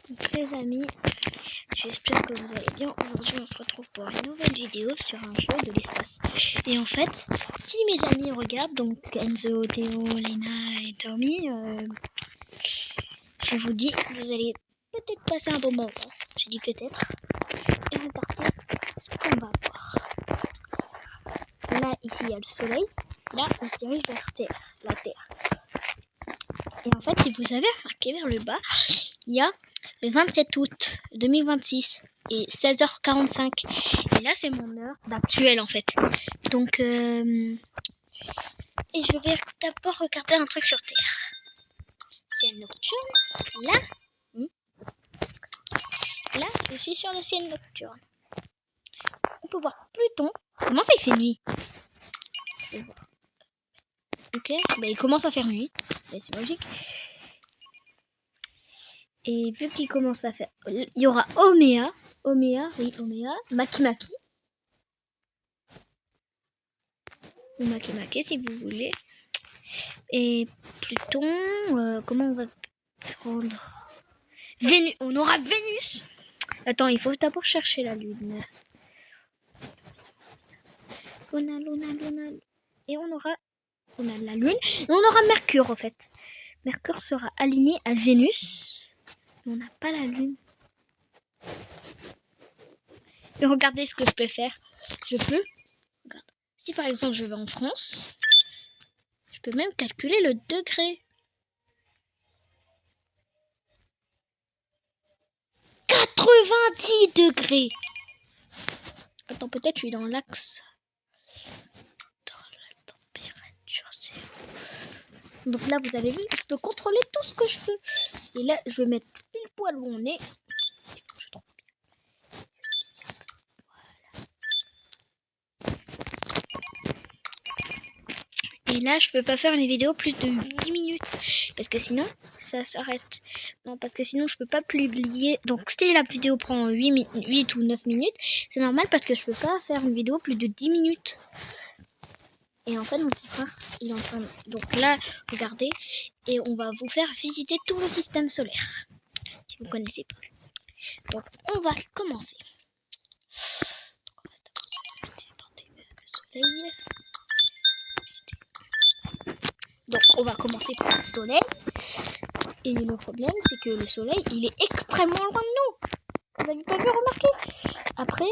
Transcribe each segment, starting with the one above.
Donc les amis, j'espère que vous allez bien. Aujourd'hui on se retrouve pour une nouvelle vidéo sur un jeu de l'espace. Et en fait, si mes amis regardent, donc Enzo, Théo, Lena et Tommy, je vous dis, vous allez peut-être passer un bon moment. J'ai dit peut-être. Et regardez ce qu'on va voir. Là, ici, il y a le soleil. Là, on se dirige vers la Terre. Et en fait, si vous avez remarqué vers le bas, il y a le 27 août 2026 et 16h45. Et là, c'est mon heure d'actuel en fait. Donc, et je vais d'abord regarder un truc sur Terre. Ciel nocturne. Là, je suis sur le ciel nocturne. On peut voir Pluton. Comment ça, il fait nuit? Ok, bah, il commence à faire nuit. C'est logique. Et vu qu'il commence à faire... Il y aura Oméa, Makemake. Ou Makemake si vous voulez. Et Pluton, comment on va prendre Vénus. On aura Vénus. Attends, il faut d'abord chercher la Lune. Luna. Et on a la Lune. Et on aura Mercure en fait. Mercure sera aligné à Vénus. Mais on n'a pas la Lune. Et regardez ce que je peux faire. Regarde. Si par exemple je vais en France, je peux même calculer le degré. 90 degrés. Attends, peut-être je suis dans l'axe. Dans la température, c'est où? Donc là, vous avez vu, je peux contrôler tout ce que je veux. Et là, je vais mettre pile poil où on est. Et là, je peux pas faire une vidéo plus de 10 minutes. Parce que sinon, ça s'arrête. Non, parce que sinon, je peux pas publier. Donc, si la vidéo prend 8 ou 9 minutes, c'est normal parce que je peux pas faire une vidéo plus de 10 minutes. Et en fait, mon petit frère, il est en train de... Donc là, regardez. Et on va vous faire visiter tout le système solaire. Si vous connaissez pas. Donc, on va commencer. Donc on va commencer par le soleil. Et le problème c'est que le soleil il est extrêmement loin de nous. Vous avez pas vu remarquer? Après,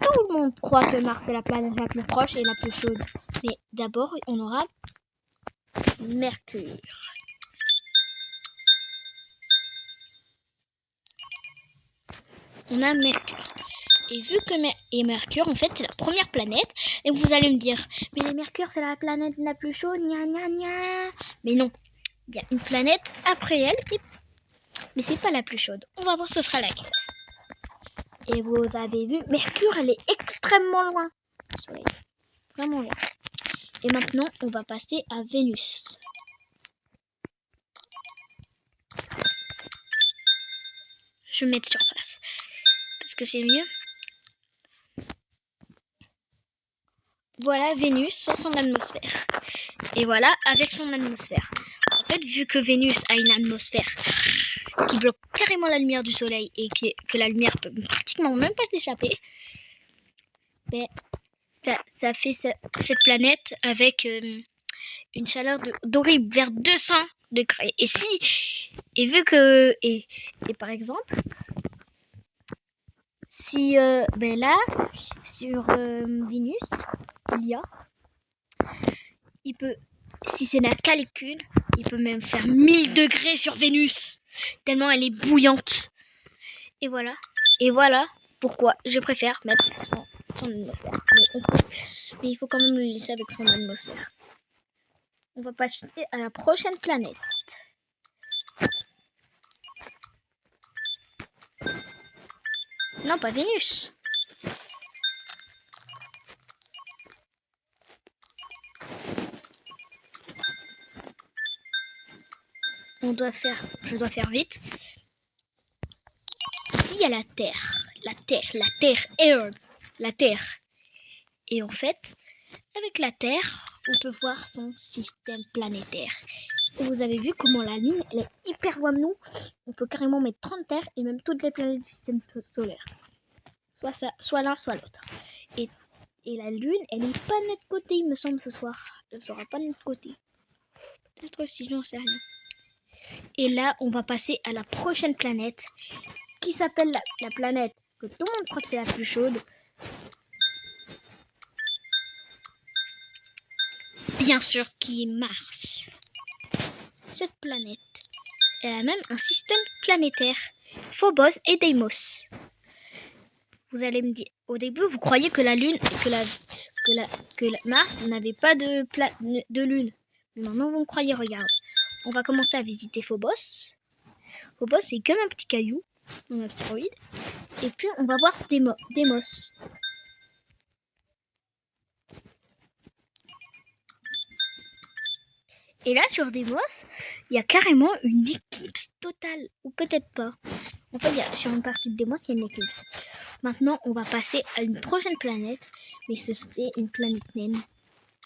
tout le monde croit que Mars est la planète la plus proche et la plus chaude. Mais d'abord on aura Mercure. On a Mercure. Et vu que Mercure, en fait, c'est la première planète, et vous allez me dire, mais les Mercure, c'est la planète la plus chaude, gna gna gna. Mais non, il y a une planète après elle, mais c'est pas la plus chaude. On va voir ce sera laquelle. Et vous avez vu, Mercure, elle est extrêmement loin. Soleil, vraiment loin. Et maintenant, on va passer à Vénus. Je vais mettre surface, parce que c'est mieux. Voilà Vénus sans son atmosphère. Et voilà avec son atmosphère. En fait, vu que Vénus a une atmosphère qui bloque carrément la lumière du soleil et que la lumière peut pratiquement même pas s'échapper, ben, ça fait cette planète avec une chaleur d'horrible vers 200 degrés. Et vu que, et par exemple, si ben là, sur Vénus, il peut, si c'est la calicule, il peut même faire 1000 degrés sur Vénus, tellement elle est bouillante. Et voilà pourquoi je préfère mettre son atmosphère. Mais il faut quand même le laisser avec son atmosphère. On va passer à la prochaine planète. Non, pas Vénus. Je dois faire vite. Ici, il y a la Terre. La Terre. Et en fait, avec la Terre, on peut voir son système planétaire. Et vous avez vu comment la Lune, elle est hyper loin de nous. on peut carrément mettre 30 terres et même toutes les planètes du système solaire. Soit ça, soit l'un, soit l'autre. Et la Lune, elle n'est pas de notre côté, il me semble, ce soir. Elle ne sera pas de notre côté. Peut-être si, j'en sais rien. Et là, on va passer à la prochaine planète, qui s'appelle la planète que tout le monde croit que c'est la plus chaude. Bien sûr, qui est Mars. Cette planète, elle a même un système planétaire, Phobos et Deimos. Vous allez me dire, au début, vous croyez que la Lune, que Mars n'avait pas de Lune. Mais maintenant, vous me croyez, regarde. On va commencer à visiter Phobos. Phobos, c'est comme un petit caillou, un astéroïde. Et puis, on va voir Deimos. Et là, sur Deimos, il y a carrément une éclipse totale. Ou peut-être pas. En fait, sur une partie de Deimos, il y a une éclipse. Maintenant, on va passer à une prochaine planète. Mais c'est une planète naine.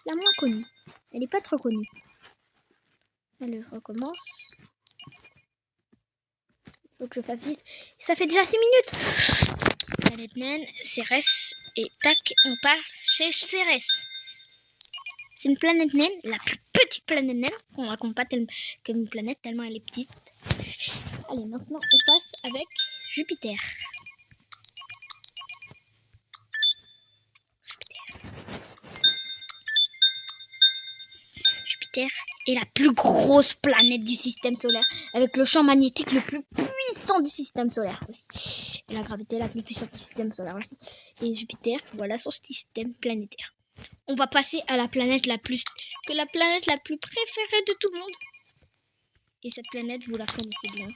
La moins connue. Elle n'est pas trop connue. Allez, je recommence. Donc je fais vite. Ça fait déjà 6 minutes. Planète naine, Cérès. Et tac, on part chez Cérès. C'est une planète naine, la plus petite planète naine. On la compte pas comme une planète tellement elle est petite. Allez, maintenant on passe avec Jupiter. Jupiter est la plus grosse planète du système solaire, avec le champ magnétique le plus puissant du système solaire aussi. Et la gravité la plus puissante du système solaire aussi. Et Jupiter, voilà son système planétaire. On va passer à la planète la plus préférée de tout le monde. Et cette planète, vous la connaissez bien.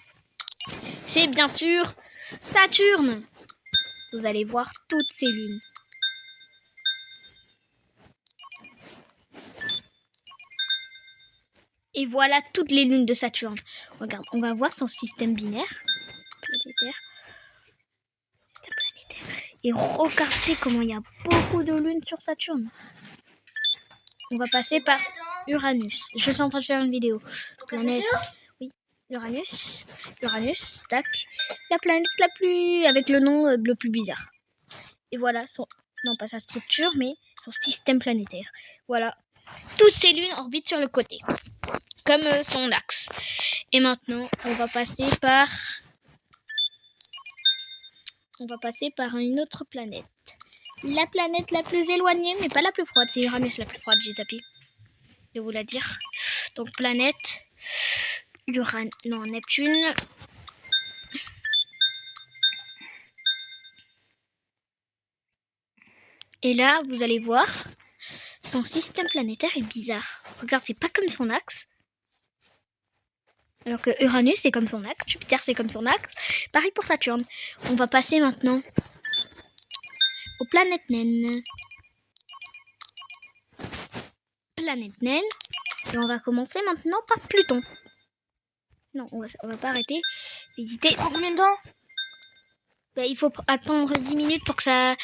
C'est bien sûr Saturne. Vous allez voir toutes ces lunes. Et voilà toutes les lunes de Saturne. Regarde, on va voir son système binaire planétaire. Et regardez comment il y a beaucoup de lunes sur Saturne. On va passer par Uranus. Je suis en train de faire une vidéo. Planète, oui, Uranus, tac. La planète la plus, avec le nom le plus bizarre. Et voilà non pas sa structure, mais son système planétaire. Voilà. Toutes ces lunes orbitent sur le côté, comme son axe. Et maintenant, on va passer par une autre planète. La planète la plus éloignée, mais pas la plus froide. C'est Uranus la plus froide, j'ai zappé de vous la dire. Donc planète Neptune. Et là, vous allez voir, son système planétaire est bizarre. Regarde, c'est pas comme son axe. Alors que Uranus, c'est comme son axe. Jupiter, c'est comme son axe. Pareil pour Saturne. On va passer maintenant aux planètes naines. Planète naine. Et on va commencer maintenant par Pluton. Non, on va pas arrêter. Visiter. En combien de temps ? Ben, il faut attendre 10 minutes pour que ça...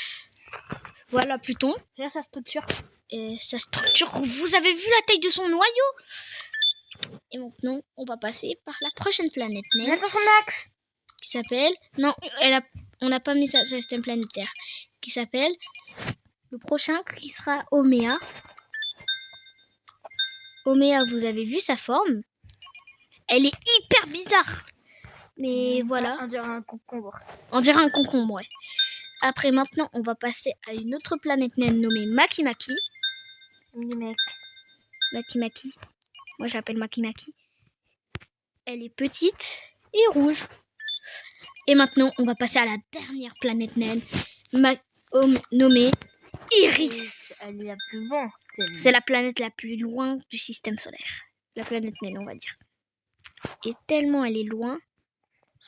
Voilà Pluton. Là, sa structure. Et sa structure, vous avez vu la taille de son noyau ? Et maintenant, on va passer par la prochaine planète naine. Elle a pas son axe. Qui s'appelle... Non, on n'a pas mis sa système planétaire. Qui s'appelle... Le prochain qui sera Oméa. Oméa, vous avez vu sa forme ? Elle est hyper bizarre. Mais voilà. On dirait un concombre. On dirait un concombre, ouais. Après, maintenant, on va passer à une autre planète naine nommée Makemake. Makemake. Moi, j'appelle Makemake. Elle est petite et rouge. Et maintenant, on va passer à la dernière planète naine nommée Iris. Elle est la plus loin. C'est la planète la plus loin du système solaire. La planète naine, on va dire. Et tellement elle est loin,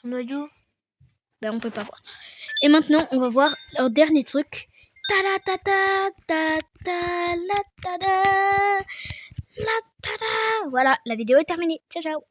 Son noyau, ben on peut pas voir. Et maintenant, on va voir un dernier truc. Voilà, la vidéo est terminée. Ciao, ciao.